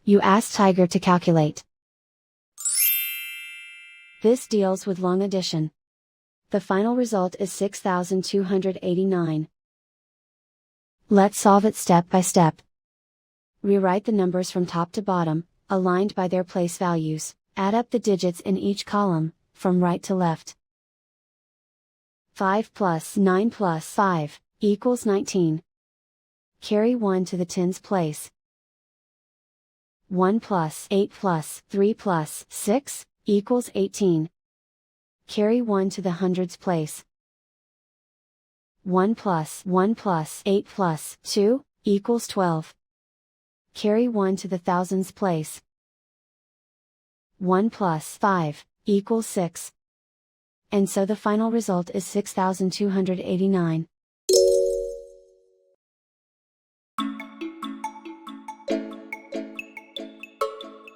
You ask Tiger to calculate. This deals with long addition. The final result is 6,289. Let's solve it step by step. Rewrite the numbers from top to bottom, aligned by their place values. Add up the digits in each column, from right to left. 5 plus 9 plus 5, equals 19. Carry 1 to the tens place. 1 plus 8 plus 3 plus 6, equals 18. Carry 1 to the hundreds place. 1 plus 8 plus 2, equals 12. Carry 1 to the thousands place. 1 plus 5, equals 6. And so the final result is 6,289.